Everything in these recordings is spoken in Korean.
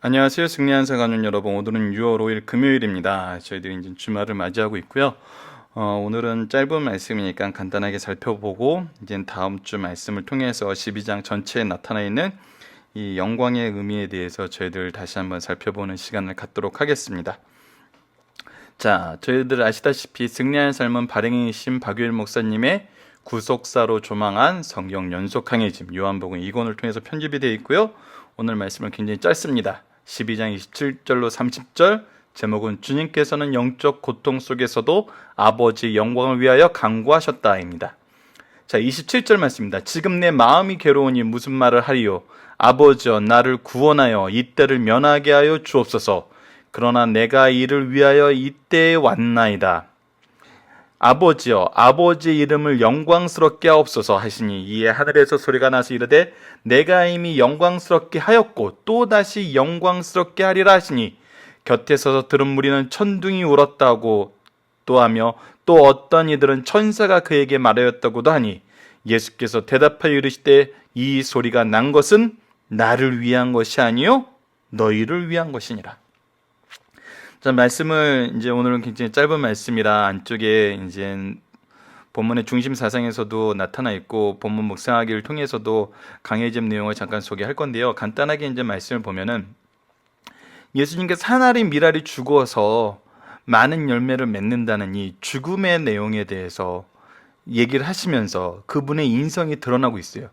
안녕하세요. 승리한 사관원 여러분. 오늘은 6월 5일 금요일입니다. 저희들이 이제 주말을 맞이하고 있고요. 오늘은 짧은 말씀이니까 간단하게 살펴보고 이제 다음 주 말씀을 통해서 12장 전체에 나타나 있는 이 영광의 의미에 대해서 저희들 다시 한번 살펴보는 시간을 갖도록 하겠습니다. 자, 저희들 아시다시피 승리한 삶은 발행이신 박유일 목사님의 구속사로 조망한 성경 연속 강해짐 요한복음 2권을 통해서 편집이 되어 있고요. 오늘 말씀은 굉장히 짧습니다. 12장 27절로 30절, 제목은 주님께서는 영적 고통 속에서도 아버지의 영광을 위하여 간구하셨다입니다. 자, 27절 말씀입니다. 지금 내 마음이 괴로우니 무슨 말을 하리요? 아버지여, 나를 구원하여 이때를 면하게 하여 주옵소서. 그러나 내가 이를 위하여 이때에 왔나이다. 아버지여, 아버지의 이름을 영광스럽게 하옵소서 하시니 이에 하늘에서 소리가 나서 이르되 내가 이미 영광스럽게 하였고 또다시 영광스럽게 하리라 하시니 곁에 서서 들은 무리는 천둥이 울었다고 또 하며 또 어떤 이들은 천사가 그에게 말하였다고도 하니 예수께서 대답하여 이르시되 이 소리가 난 것은 나를 위한 것이 아니요 너희를 위한 것이니라. 자, 말씀을 이제 오늘은 굉장히 짧은 말씀이라 안쪽에 이제 본문의 중심 사상에서도 나타나 있고 본문 묵상하기를 통해서도 강해짐 내용을 잠깐 소개할 건데요. 간단하게 이제 말씀을 보면은 예수님께서 한 알이 미랄이 죽어서 많은 열매를 맺는다는 이 죽음의 내용에 대해서 얘기를 하시면서 그분의 인성이 드러나고 있어요.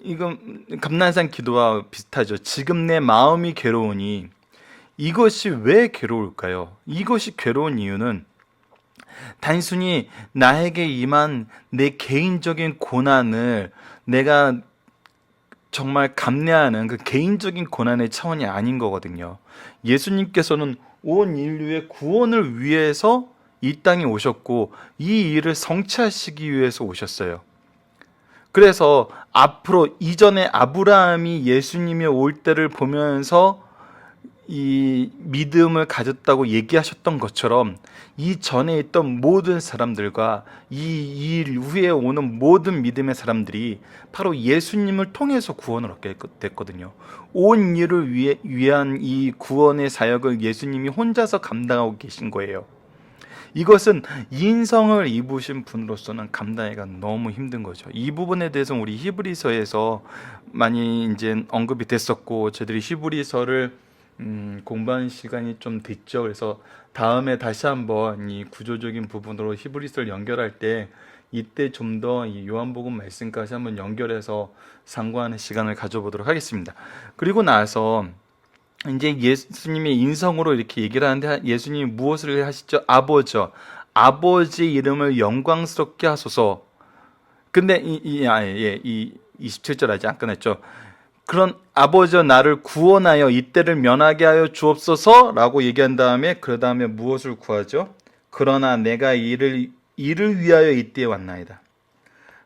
이건 감난산 기도와 비슷하죠. 지금 내 마음이 괴로우니 이것이 왜 괴로울까요? 이것이 괴로운 이유는 단순히 나에게 임한 내 개인적인 고난을 내가 정말 감내하는 그 개인적인 고난의 차원이 아닌 거거든요. 예수님께서는 온 인류의 구원을 위해서 이 땅에 오셨고 이 일을 성취하시기 위해서 오셨어요. 그래서 앞으로 이전에 아브라함이 예수님이 올 때를 보면서 이 믿음을 가졌다고 얘기하셨던 것처럼 이전에 있던 모든 사람들과 이 일 후에 오는 모든 믿음의 사람들이 바로 예수님을 통해서 구원을 얻게 됐거든요. 온 일을 위한 이 구원의 사역을 예수님이 혼자서 감당하고 계신 거예요. 이것은 인성을 입으신 분으로서는 감당하기가 너무 힘든 거죠. 이 부분에 대해서 우리 히브리서에서 많이 이제 언급이 됐었고 저희들이 히브리서를 공부하는 시간이 좀 됐죠. 그래서 다음에 다시 한번 이 구조적인 부분으로 히브리서를 연결할 때 이때 좀 더 이 요한복음 말씀까지 한번 연결해서 상고하는 시간을 가져보도록 하겠습니다. 그리고 나서 이제 예수님의 인성으로 이렇게 얘기를 하는데 예수님이 무엇을 하시죠? 아버지요. 아버지의 이름을 영광스럽게 하소서. 근데 이 27절 아직 안 끝냈죠. 그런 아버지여 나를 구원하여 이때를 면하게 하여 주옵소서라고 얘기한 다음에 그 다음에 무엇을 구하죠? 그러나 내가 이를 위하여 이때에 왔나이다.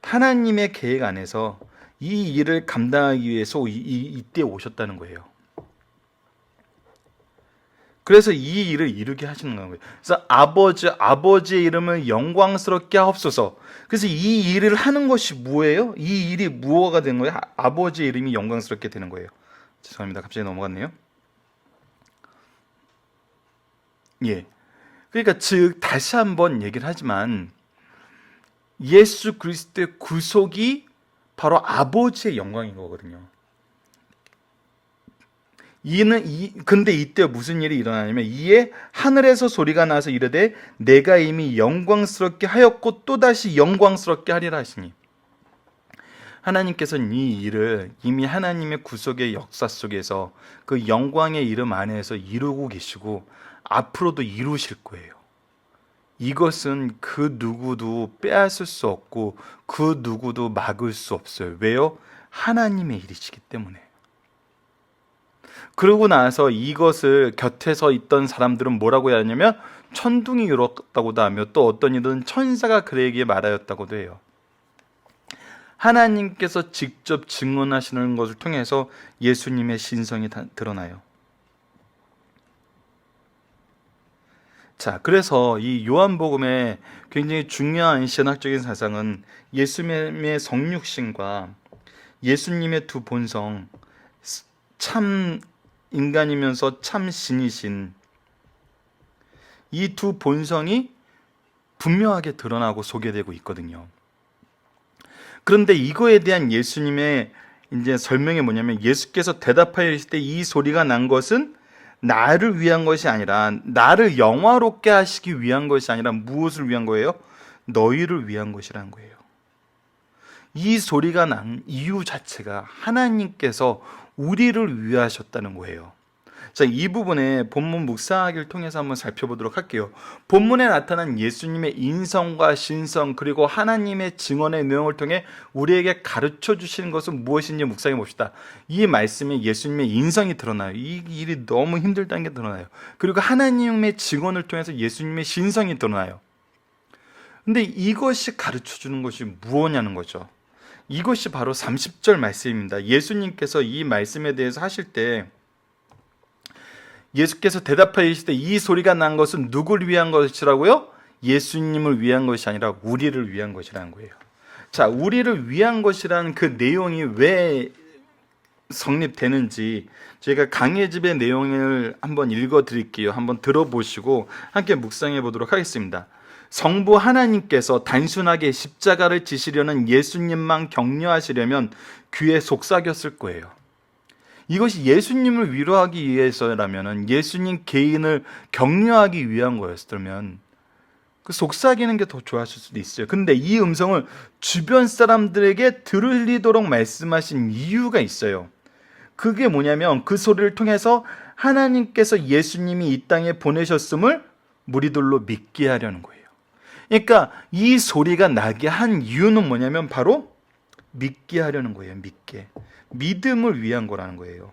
하나님의 계획 안에서 이 일을 감당하기 위해서 이때에 오셨다는 거예요. 그래서 이 일을 이루게 하시는 거예요. 그래서 아버지의 이름을 영광스럽게 하옵소서. 그래서 이 일을 하는 것이 뭐예요? 이 일이 무엇가 되는 거예요? 아버지의 이름이 영광스럽게 되는 거예요. 죄송합니다. 갑자기 넘어갔네요. 예. 그러니까 즉 다시 한번 얘기를 하지만 예수 그리스도의 구속이 바로 아버지의 영광인 거거든요. 근데 이때 무슨 일이 일어나냐면 이에 하늘에서 소리가 나서 이르되 내가 이미 영광스럽게 하였고 또다시 영광스럽게 하리라 하시니 하나님께서는 이 일을 이미 하나님의 구속의 역사 속에서 그 영광의 이름 안에서 이루고 계시고 앞으로도 이루실 거예요. 이것은 그 누구도 빼앗을 수 없고 그 누구도 막을 수 없어요. 왜요? 하나님의 일이시기 때문에. 그러고 나서 이것을 곁에서 있던 사람들은 뭐라고 해야 하냐면 천둥이 울었다고도 하며 또 어떤 이들은 천사가 그에게 말하였다고도 해요. 하나님께서 직접 증언하시는 것을 통해서 예수님의 신성이 드러나요. 자, 그래서 이 요한복음의 굉장히 중요한 신학적인 사상은 예수님의 성육신과 예수님의 두 본성 참 인간이면서 참 신이신 이 두 본성이 분명하게 드러나고 소개되고 있거든요. 그런데 이거에 대한 예수님의 이제 설명이 뭐냐면, 예수께서 대답하여 이르실 때 이 소리가 난 것은 나를 위한 것이 아니라, 나를 영화롭게 하시기 위한 것이 아니라 무엇을 위한 거예요? 너희를 위한 것이라는 거예요. 이 소리가 난 이유 자체가 하나님께서 우리를 위하셨다는 거예요. 자, 이 부분에 본문 묵상하기를 통해서 한번 살펴보도록 할게요. 본문에 나타난 예수님의 인성과 신성, 그리고 하나님의 증언의 내용을 통해 우리에게 가르쳐 주시는 것은 무엇인지 묵상해 봅시다. 이 말씀에 예수님의 인성이 드러나요. 이 일이 너무 힘들다는 게 드러나요. 그리고 하나님의 증언을 통해서 예수님의 신성이 드러나요. 근데 이것이 가르쳐 주는 것이 무엇냐는 거죠. 이것이 바로 30절 말씀입니다. 예수님께서 이 말씀에 대해서 하실 때, 예수께서 대답하여 이르시되 이 소리가 난 것은 누구를 위한 것이라고요? 예수님을 위한 것이 아니라 우리를 위한 것이라는 거예요. 자, 우리를 위한 것이라는 그 내용이 왜 성립되는지 제가 강해집의 내용을 한번 읽어 드릴게요. 한번 들어보시고 함께 묵상해 보도록 하겠습니다. 성부 하나님께서 단순하게 십자가를 지시려는 예수님만 격려하시려면 귀에 속삭였을 거예요. 이것이 예수님을 위로하기 위해서라면, 예수님 개인을 격려하기 위한 거였으면 그 속삭이는 게 더 좋았을 수도 있어요. 근데 이 음성을 주변 사람들에게 들리도록 말씀하신 이유가 있어요. 그게 뭐냐면, 그 소리를 통해서 하나님께서 예수님이 이 땅에 보내셨음을 무리들로 믿게 하려는 거예요. 그러니까 이 소리가 나게 한 이유는 뭐냐면 바로 믿게 하려는 거예요. 믿음을 위한 거라는 거예요.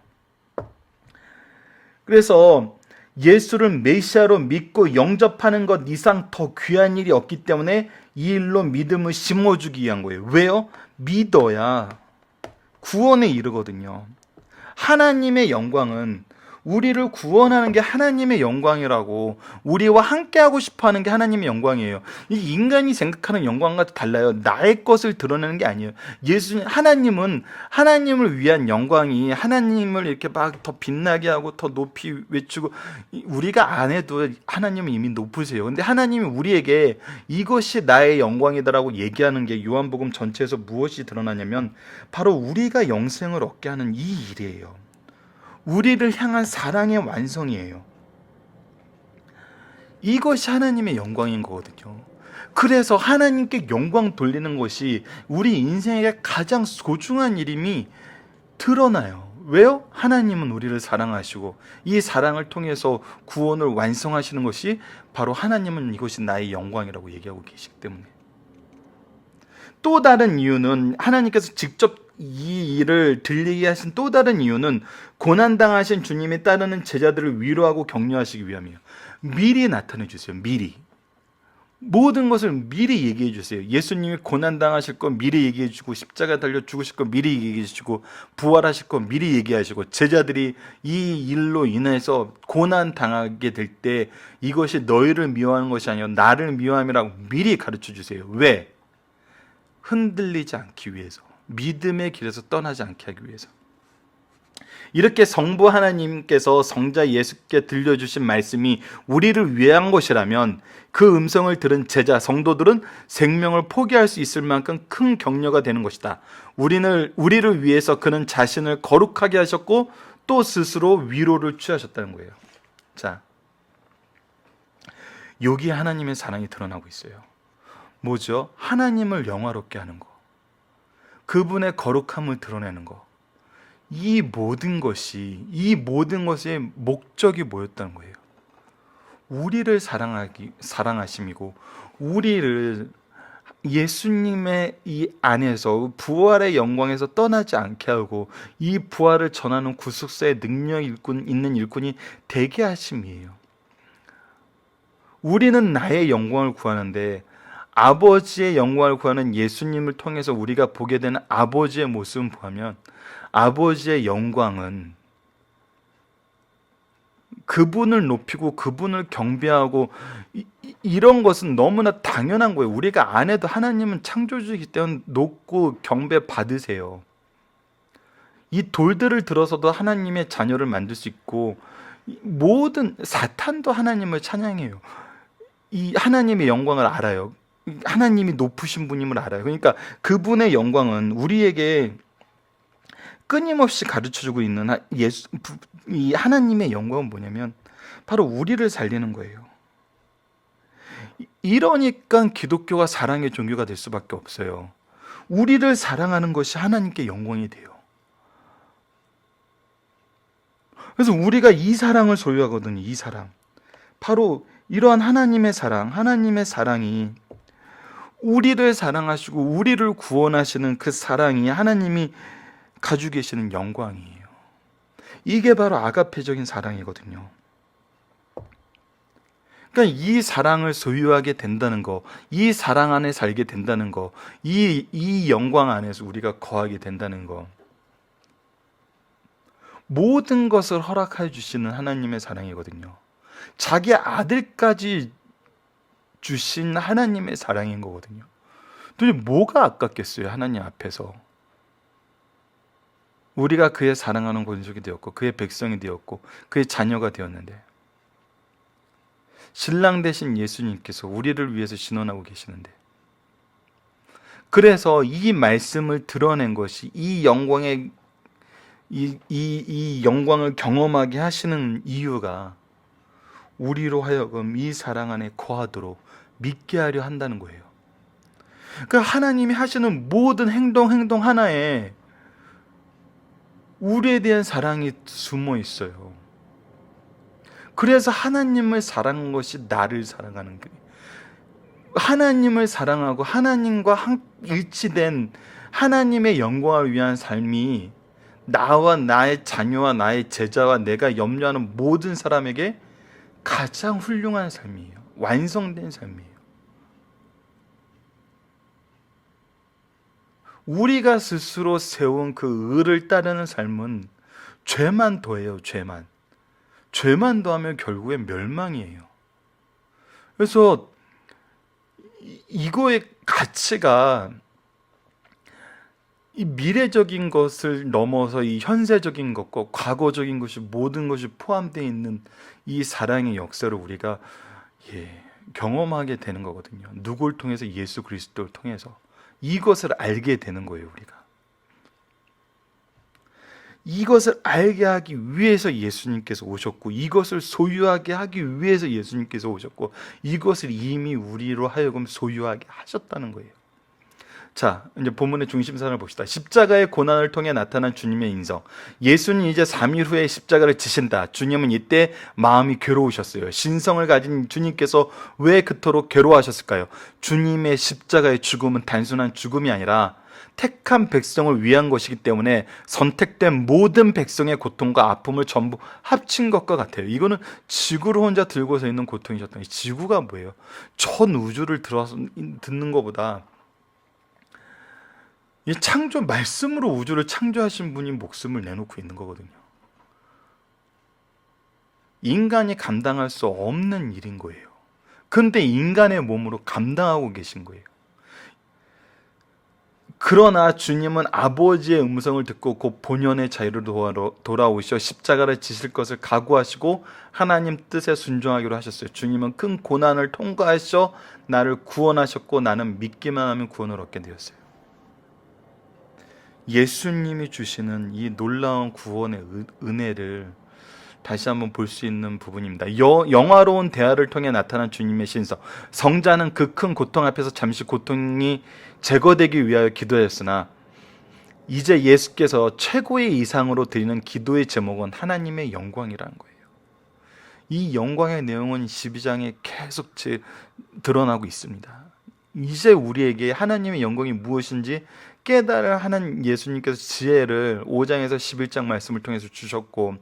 그래서 예수를 메시아로 믿고 영접하는 것 이상 더 귀한 일이 없기 때문에 이 일로 믿음을 심어주기 위한 거예요. 왜요? 믿어야 구원에 이르거든요. 하나님의 영광은, 우리를 구원하는 게 하나님의 영광이라고, 우리와 함께하고 싶어하는 게 하나님의 영광이에요. 이 인간이 생각하는 영광과 달라요. 나의 것을 드러내는 게 아니에요. 하나님은 하나님을 위한 영광이, 하나님을 이렇게 막 더 빛나게 하고 더 높이 외치고, 우리가 안 해도 하나님은 이미 높으세요. 근데 하나님이 우리에게 이것이 나의 영광이다라고 얘기하는 게 요한복음 전체에서 무엇이 드러나냐면 바로 우리가 영생을 얻게 하는 이 일이에요. 우리를 향한 사랑의 완성이에요. 이것이 하나님의 영광인 거거든요. 그래서 하나님께 영광 돌리는 것이 우리 인생의 가장 소중한 일임이 드러나요. 왜요? 하나님은 우리를 사랑하시고 이 사랑을 통해서 구원을 완성하시는 것이 바로, 하나님은 이것이 나의 영광이라고 얘기하고 계시기 때문에. 또 다른 이유는, 하나님께서 직접 이 일을 들리게 하신 또 다른 이유는 고난당하신 주님이 따르는 제자들을 위로하고 격려하시기 위함이에요. 미리 나타내 주세요. 미리. 모든 것을 미리 얘기해 주세요. 예수님이 고난당하실 거 미리 얘기해 주고, 십자가 달려 죽으실 거 미리 얘기해 주시고, 부활하실 거 미리 얘기하시고, 제자들이 이 일로 인해서 고난당하게 될 때 이것이 너희를 미워하는 것이 아니라 나를 미워함이라고 미리 가르쳐 주세요. 왜? 흔들리지 않기 위해서, 믿음의 길에서 떠나지 않게 하기 위해서. 이렇게 성부 하나님께서 성자 예수께 들려주신 말씀이 우리를 위한 것이라면, 그 음성을 들은 제자 성도들은 생명을 포기할 수 있을 만큼 큰 격려가 되는 것이다. 우리를 위해서 그는 자신을 거룩하게 하셨고 또 스스로 위로를 취하셨다는 거예요. 자, 여기 하나님의 사랑이 드러나고 있어요. 뭐죠? 하나님을 영화롭게 하는 거, 그분의 거룩함을 드러내는 거. 이 모든 것의 목적이 뭐였다는 거예요? 우리를 사랑하심이고, 우리를 예수님의 이 안에서 부활의 영광에서 떠나지 않게 하고, 이 부활을 전하는 구속사의 능력 있는 일꾼이 되게 하심이에요. 우리는 나의 영광을 구하는데, 아버지의 영광을 구하는 예수님을 통해서 우리가 보게 되는 아버지의 모습을 보면, 아버지의 영광은 그분을 높이고 그분을 경배하고, 이런 것은 너무나 당연한 거예요. 우리가 안 해도 하나님은 창조주이기 때문에 높고 경배 받으세요. 이 돌들을 들어서도 하나님의 자녀를 만들 수 있고, 모든 사탄도 하나님을 찬양해요. 이 하나님의 영광을 알아요. 하나님이 높으신 분임을 알아요. 그러니까 그분의 영광은 우리에게 끊임없이 가르쳐주고 있는 이 하나님의 영광은 뭐냐면 바로 우리를 살리는 거예요. 이러니까 기독교가 사랑의 종교가 될 수밖에 없어요. 우리를 사랑하는 것이 하나님께 영광이 돼요. 그래서 우리가 이 사랑을 소유하거든요. 이 사랑. 바로 이러한 하나님의 사랑이 우리를 사랑하시고 우리를 구원하시는 그 사랑이 하나님이 가지고 계시는 영광이에요. 이게 바로 아가페적인 사랑이거든요. 그러니까 이 사랑을 소유하게 된다는 거, 이 사랑 안에 살게 된다는 거, 이 영광 안에서 우리가 거하게 된다는 거, 모든 것을 허락해 주시는 하나님의 사랑이거든요. 자기 아들까지 주신 하나님의 사랑인 거거든요. 도대체 뭐가 아깝겠어요? 하나님 앞에서 우리가 그의 사랑하는 권속이 되었고 그의 백성이 되었고 그의 자녀가 되었는데, 신랑 되신 예수님께서 우리를 위해서 신원하고 계시는데, 그래서 이 말씀을 드러낸 것이 이 영광의 이 영광을 경험하게 하시는 이유가 우리로 하여금 이 사랑 안에 거하도록 믿게 하려 한다는 거예요. 그러니까 하나님이 하시는 모든 행동 하나에 우리에 대한 사랑이 숨어 있어요. 그래서 하나님을 사랑한 것이 나를 사랑하는 거예요. 하나님을 사랑하고 하나님과 일치된 하나님의 영광을 위한 삶이 나와 나의 자녀와 나의 제자와 내가 염려하는 모든 사람에게 가장 훌륭한 삶이에요. 완성된 삶이에요. 우리가 스스로 세운 그 의를 따르는 삶은 죄만 더해요. 죄만 더하면 결국엔 멸망이에요. 그래서 이거의 가치가 이 미래적인 것을 넘어서 이 현세적인 것과 과거적인 것이 모든 것이 포함되어 있는 이 사랑의 역사를 우리가 경험하게 되는 거거든요. 누구를 통해서? 예수 그리스도를 통해서. 이것을 알게 되는 거예요. 우리가 이것을 알게 하기 위해서 예수님께서 오셨고, 이것을 소유하게 하기 위해서 예수님께서 오셨고, 이것을 이미 우리로 하여금 소유하게 하셨다는 거예요. 자, 이제 본문의 중심선을 봅시다. 십자가의 고난을 통해 나타난 주님의 인성. 예수는 이제 3일 후에 십자가를 지신다. 주님은 이때 마음이 괴로우셨어요. 신성을 가진 주님께서 왜 그토록 괴로워하셨을까요? 주님의 십자가의 죽음은 단순한 죽음이 아니라 택한 백성을 위한 것이기 때문에 선택된 모든 백성의 고통과 아픔을 전부 합친 것과 같아요. 이거는 지구를 혼자 들고서 있는 고통이셨던 거예요. 지구가 뭐예요? 전 우주를 들어서 듣는 것보다 이 창조 말씀으로 우주를 창조하신 분이 목숨을 내놓고 있는 거거든요. 인간이 감당할 수 없는 일인 거예요. 그런데 인간의 몸으로 감당하고 계신 거예요. 그러나 주님은 아버지의 음성을 듣고 곧 본연의 자유로 돌아오셔 십자가를 지실 것을 각오하시고 하나님 뜻에 순종하기로 하셨어요. 주님은 큰 고난을 통과하셔 나를 구원하셨고, 나는 믿기만 하면 구원을 얻게 되었어요. 예수님이 주시는 이 놀라운 구원의 은혜를 다시 한번 볼 수 있는 부분입니다. 영화로운 대화를 통해 나타난 주님의 신성. 성자는 그 큰 고통 앞에서 잠시 고통이 제거되기 위하여 기도했으나 이제 예수께서 최고의 이상으로 드리는 기도의 제목은 하나님의 영광이라는 거예요. 이 영광의 내용은 12장에 계속 드러나고 있습니다. 이제 우리에게 하나님의 영광이 무엇인지 깨달을 하는 예수님께서 지혜를 5장에서 11장 말씀을 통해서 주셨고,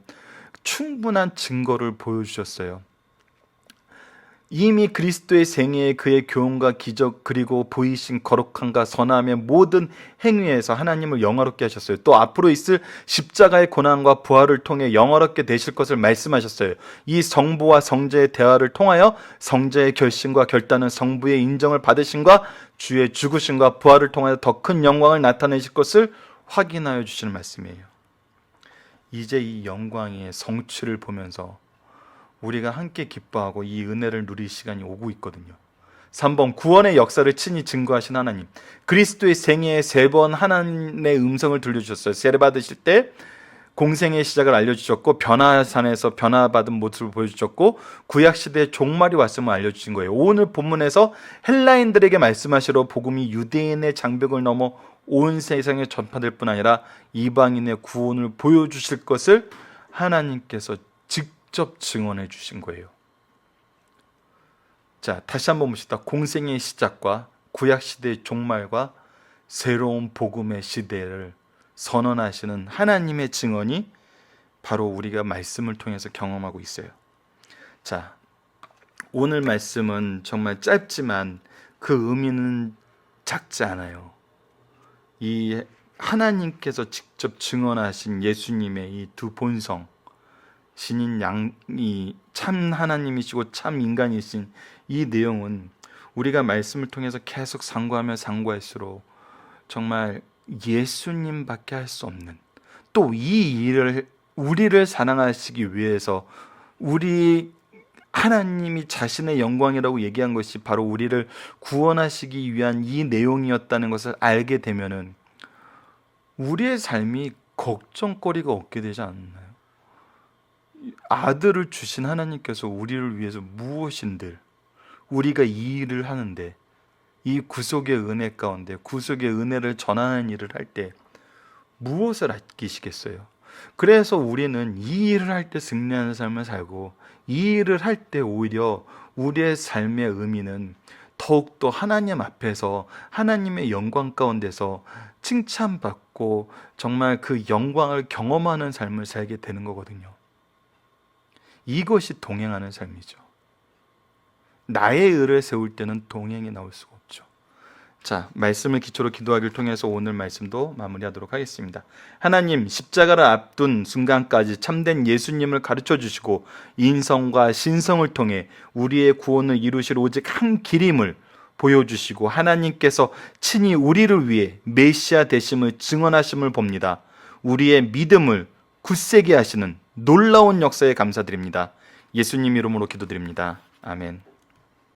충분한 증거를 보여주셨어요. 이미 그리스도의 생애에 그의 교훈과 기적 그리고 보이신 거룩함과 선함의 모든 행위에서 하나님을 영화롭게 하셨어요. 또 앞으로 있을 십자가의 고난과 부활을 통해 영화롭게 되실 것을 말씀하셨어요. 이 성부와 성자의 대화를 통하여 성자의 결심과 결단은 성부의 인정을 받으심과 주의 죽으심과 부활을 통하여 더 큰 영광을 나타내실 것을 확인하여 주시는 말씀이에요. 이제 이 영광의 성취를 보면서 우리가 함께 기뻐하고 이 은혜를 누릴 시간이 오고 있거든요. 3번, 구원의 역사를 친히 증거하신 하나님. 그리스도의 생애에 3번 하나님의 음성을 들려주셨어요. 세례 받으실 때 공생의 시작을 알려주셨고, 변화산에서 변화받은 모습을 보여주셨고, 구약시대의 종말이 왔음을 알려주신 거예요. 오늘 본문에서 헬라인들에게 말씀하시러 복음이 유대인의 장벽을 넘어 온 세상에 전파될 뿐 아니라 이방인의 구원을 보여주실 것을 하나님께서 직접 증언해 주신 거예요. 자, 다시 한번 봅시다. 공생의 시작과 구약시대의 종말과 새로운 복음의 시대를 선언하시는 하나님의 증언이 바로 우리가 말씀을 통해서 경험하고 있어요. 자, 오늘 말씀은 정말 짧지만 그 의미는 작지 않아요. 이 하나님께서 직접 증언하신 예수님의 이 두 본성, 신인 양이 참 하나님이시고 참 인간이신 이 내용은 우리가 말씀을 통해서 계속 상고하면 정말 예수님밖에 할 수 없는, 또 이 일을 우리를 사랑하시기 위해서 우리 하나님이 자신의 영광이라고 얘기한 것이 바로 우리를 구원하시기 위한 이 내용이었다는 것을 알게 되면은 우리의 삶이 걱정거리가 없게 되지 않나요? 아들을 주신 하나님께서 우리를 위해서 무엇인들 우리가 이 일을 하는데, 이 구속의 은혜 가운데 구속의 은혜를 전하는 일을 할 때 무엇을 아끼시겠어요? 그래서 우리는 이 일을 할 때 승리하는 삶을 살고, 이 일을 할 때 오히려 우리의 삶의 의미는 더욱더 하나님 앞에서 하나님의 영광 가운데서 칭찬받고 정말 그 영광을 경험하는 삶을 살게 되는 거거든요. 이것이 동행하는 삶이죠. 나의 의를 세울 때는 동행이 나올 수가 없죠. 자, 말씀을 기초로 기도하기를 통해서 오늘 말씀도 마무리하도록 하겠습니다. 하나님, 십자가를 앞둔 순간까지 참된 예수님을 가르쳐 주시고 인성과 신성을 통해 우리의 구원을 이루실 오직 한 길임을 보여주시고, 하나님께서 친히 우리를 위해 메시아 되심을 증언하심을 봅니다. 우리의 믿음을 굳세게 하시는 놀라운 역사에 감사드립니다. 예수님 이름으로 기도드립니다. 아멘.